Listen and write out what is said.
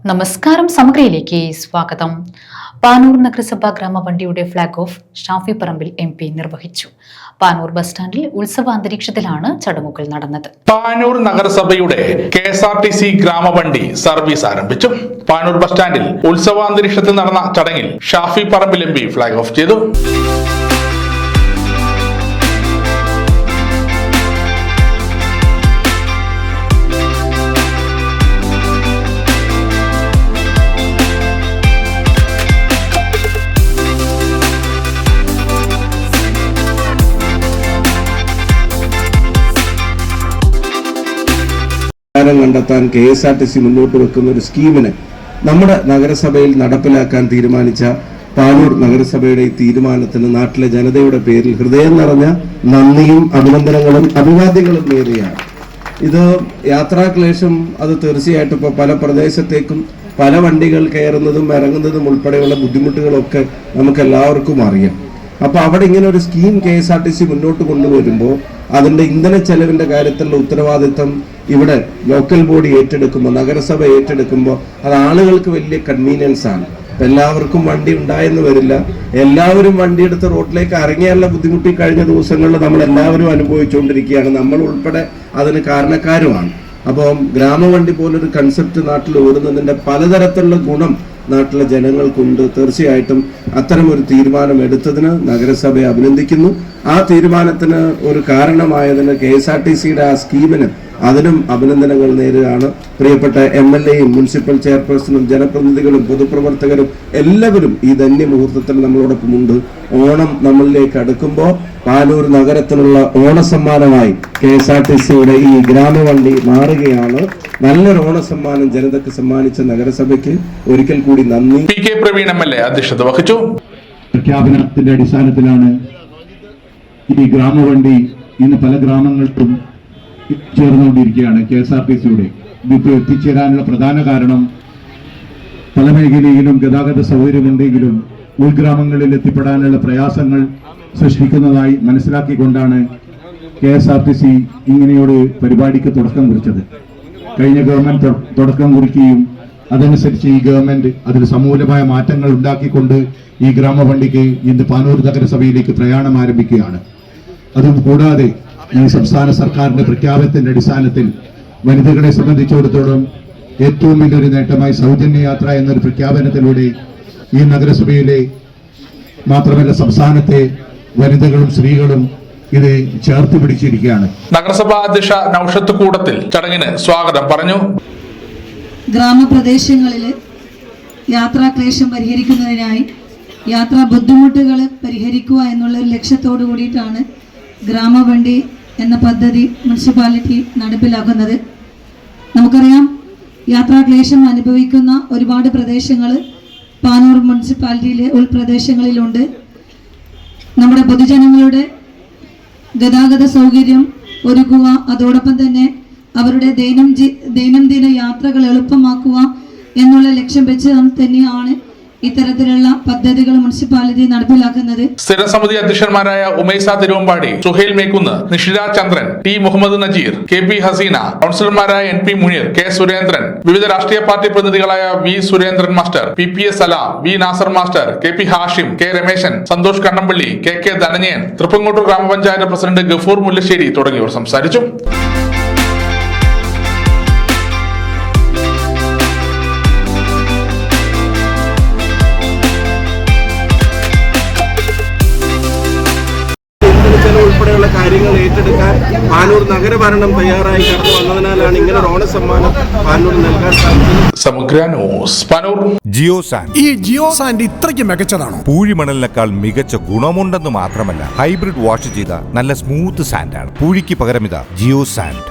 നമസ്കാരം, സമഗ്രയിലേക്ക് സ്വാഗതം. പാനൂർ നഗരസഭ ഗ്രാമവണ്ടിയുടെ flag off Shafi Parambil MP നിർവഹിച്ചു. പാനൂർ ബസ് സ്റ്റാൻഡിൽ ഉത്സവാന്തരീക്ഷത്തിലാണ് ചടങ്ങുകൾ നടന്നത്. പാനൂർ നഗരസഭയുടെ KSRTC ഗ്രാമവണ്ടി സർവീസ് ആരംഭിച്ചു. പാനൂർ ബസ് സ്റ്റാൻഡിൽ ഉത്സവാന്തരീക്ഷത്തിൽ നടന്ന ചടങ്ങിൽ Shafi Parambil MP flag off ചെയ്തു. കണ്ടെത്താൻ KSRTC മുന്നോട്ട് വെക്കുന്ന ഒരു സ്കീമിന് നമ്മുടെ നഗരസഭയിൽ നടപ്പിലാക്കാൻ തീരുമാനിച്ച പാനൂർ നഗരസഭയുടെ ഈ തീരുമാനത്തിന് നാട്ടിലെ ജനതയുടെ പേരിൽ ഹൃദയം നിറഞ്ഞ നന്ദിയും അഭിനന്ദനങ്ങളും അഭിവാദ്യങ്ങളും നേരുകയാണ്. ഇത് യാത്രാക്ലേശം അത് തീർച്ചയായിട്ടും ഇപ്പോൾ പല പ്രദേശത്തേക്കും പല വണ്ടികൾ കയറുന്നതും ഇറങ്ങുന്നതും ഉൾപ്പെടെയുള്ള ബുദ്ധിമുട്ടുകളൊക്കെ നമുക്ക് എല്ലാവർക്കും അറിയാം. അപ്പോൾ അവിടെ ഇങ്ങനെ ഒരു സ്കീം KSRTC മുന്നോട്ട് കൊണ്ടുവരുമ്പോൾ അതിൻ്റെ ഇന്ധന ചെലവിൻ്റെ കാര്യത്തിലുള്ള ഉത്തരവാദിത്തം ഇവിടെ ലോക്കൽ ബോഡി ഏറ്റെടുക്കുമ്പോൾ, നഗരസഭ ഏറ്റെടുക്കുമ്പോൾ അത് ആളുകൾക്ക് വലിയ കൺവീനിയൻസ് ആണ്. എല്ലാവർക്കും വണ്ടി ഉണ്ടായെന്ന് വരില്ല. എല്ലാവരും വണ്ടിയെടുത്ത് റോഡിലേക്ക് ഇറങ്ങിയാലുള്ള ബുദ്ധിമുട്ടി കഴിഞ്ഞ ദിവസങ്ങളിൽ നമ്മൾ എല്ലാവരും അനുഭവിച്ചുകൊണ്ടിരിക്കുകയാണ്. നമ്മൾ ഉൾപ്പെടെ അതിന് കാരണക്കാരുമാണ്. അപ്പം ഗ്രാമവണ്ടി പോലൊരു കൺസെപ്റ്റ് നാട്ടിൽ ഓടുന്നതിൻ്റെ പലതരത്തിലുള്ള ഗുണം നാട്ടിലെ ജനങ്ങൾക്കുണ്ട്. തീർച്ചയായിട്ടും അത്തരമൊരു തീരുമാനം എടുത്തതിന് നഗരസഭയെ അഭിനന്ദിക്കുന്നു. ആ തീരുമാനത്തിന് ഒരു കാരണമായതിന് KSRTCയുടെ ആ സ്കീമിന് അതിനും അഭിനന്ദനങ്ങൾ നേരുകയാണ്. പ്രിയപ്പെട്ട MLAയും മുനിസിപ്പൽ ചെയർപേഴ്സണും ജനപ്രതിനിധികളും പൊതുപ്രവർത്തകരും എല്ലാവരും ഈ ധന്യമുഹൂർത്തത്തിൽ നമ്മളോടൊപ്പമുണ്ട്. ഓണം നമ്മളിലേക്ക് അടുക്കുമ്പോൾ പാനൂർ നഗരത്തിനുള്ള ഓണസമ്മാനമായി KSRTCയുടെ ഈ ഗ്രാമവണ്ടി മാറുകയാണ്. നല്ലൊരു ഓണസമ്മാനം ജനതയ്ക്ക് സമ്മാനിച്ച നഗരസഭയ്ക്ക് ഒരിക്കൽ കൂടി നന്ദി. PK പ്രവീൺ MLA അധ്യക്ഷത വഹിച്ചു. പ്രഖ്യാപനത്തിന്റെ അടിസ്ഥാനത്തിലാണ് ഈ ഗ്രാമവണ്ടി ഇന്ന് പല ഗ്രാമങ്ങൾക്കും ചേർന്നുകൊണ്ടിരിക്കുകയാണ്. KSRTCയുടെ ഇതിപ്പോൾ എത്തിച്ചേരാനുള്ള പ്രധാന കാരണം പല മേഖലയിലും ഗതാഗത സൗകര്യമുണ്ടെങ്കിലും ഉൾഗ്രാമങ്ങളിൽ എത്തിപ്പെടാനുള്ള പ്രയാസങ്ങൾ സൃഷ്ടിക്കുന്നതായി മനസ്സിലാക്കിക്കൊണ്ടാണ് KSRTC ഇങ്ങനെയൊരു പരിപാടിക്ക് തുടക്കം കുറിച്ചത്. കഴിഞ്ഞ ഗവൺമെന്റ് തുടക്കം കുറിക്കുകയും അതനുസരിച്ച് ഈ ഗവൺമെന്റ് അതിൽ സമൂലമായ മാറ്റങ്ങൾ ഉണ്ടാക്കിക്കൊണ്ട് ഈ ഗ്രാമവണ്ടിക്ക് ഇന്ന് പാനൂർ നഗരസഭയിലേക്ക് പ്രയാണം ആരംഭിക്കുകയാണ്. അതും കൂടാതെ ഈ സംസ്ഥാന സർക്കാരിന്റെ പ്രഖ്യാപനത്തിന്റെ അടിസ്ഥാനത്തിൽ വനിതകളെ സംബന്ധിച്ചിടത്തോളം ഏറ്റവും വലിയൊരു നേട്ടമായി സൗജന്യ യാത്ര എന്നൊരു പ്രഖ്യാപനത്തിലൂടെ ഈ നഗരസഭയിലെ മാത്രമല്ല സംസ്ഥാനത്തെ വനിതകളും സ്ത്രീകളും ഇത് ചേർത്ത് പിടിച്ചിരിക്കുകയാണ്. നഗരസഭാ അധ്യക്ഷ നൌഷത്ത് കൂടത്തിൽ ചടങ്ങിന് സ്വാഗതം പറഞ്ഞു. ഗ്രാമപ്രദേശങ്ങളിൽ യാത്രാക്ലേശം പരിഹരിക്കുന്നതിനായി യാത്രാ ബുദ്ധിമുട്ടുകൾ പരിഹരിക്കുക എന്നുള്ള ഒരു ലക്ഷ്യത്തോടു കൂടിയിട്ടാണ് ഗ്രാമവണ്ടി എന്ന പദ്ധതി മുനിസിപ്പാലിറ്റി നടപ്പിലാക്കുന്നത്. നമുക്കറിയാം, യാത്രാക്ലേശം അനുഭവിക്കുന്ന ഒരുപാട് പ്രദേശങ്ങൾ പാനൂർ മുനിസിപ്പാലിറ്റിയിലെ ഉൾപ്രദേശങ്ങളിലുണ്ട്. നമ്മുടെ പൊതുജനങ്ങളുടെ ഗതാഗത സൗകര്യം ഒരുക്കുക, അതോടൊപ്പം തന്നെ അവരുടെ ദൈനംദിന യാത്രകൾ എളുപ്പമാക്കുക എന്നുള്ള ലക്ഷ്യം വെച്ച് തന്നെയാണ് ഇത്തരത്തിലുള്ള പദ്ധതികൾ മുനിസിപ്പാലിറ്റി നടപ്പിലാക്കുന്നത്. സ്ഥിരസമിതി അധ്യക്ഷന്മാരായ ഉമൈസ തിരുവമ്പാടി, സുഹൈൽ മേക്കുന്ന്, നിഷിര ചന്ദ്രൻ, T മുഹമ്മദ് നജീർ, KP ഹസീന, കൗൺസിലർമാരായ NP മുനീർ, K സുരേന്ദ്രൻ, വിവിധ രാഷ്ട്രീയ പാർട്ടി പ്രതിനിധികളായ V Surendran master, PPS Salam, V Nasar master, KP Hashim, K Rameshan, Santhosh Kannampally, KK Dhananjayan, Thrippangottur ഗ്രാമപഞ്ചായത്ത് പ്രസിഡന്റ് ഗഫൂർ മുല്ലശ്ശേരി തുടങ്ങിയവർ സംസാരിച്ചു. ഉൾപ്പെടെയുള്ള കാര്യങ്ങൾ ഏറ്റെടുക്കാൻ പാനൂർ നഗരഭരണം തയ്യാറായി കടന്നു വന്നതിനാലാണ് ഇങ്ങനെ ഒരു ഓണസമ്മാനം പാനൂർ നൽകാൻ സാധിച്ചത്. സമഗ്ര ന്യൂസ് പാനൂർ. ജിയോ സാൻഡ്. ഈ ജിയോ സാൻഡ് ഇത്രയ്ക്ക് മികച്ചതാണോ? പൂഴിമണലിനേക്കാൾ മികച്ച ഗുണമുണ്ടെന്ന് മാത്രമല്ല ഹൈബ്രിഡ് വാഷ് ചെയ്ത നല്ല സ്മൂത്ത് സാൻഡാണ്. പൂഴിക്ക് പകരം ഇതാ ജിയോ സാൻഡ്.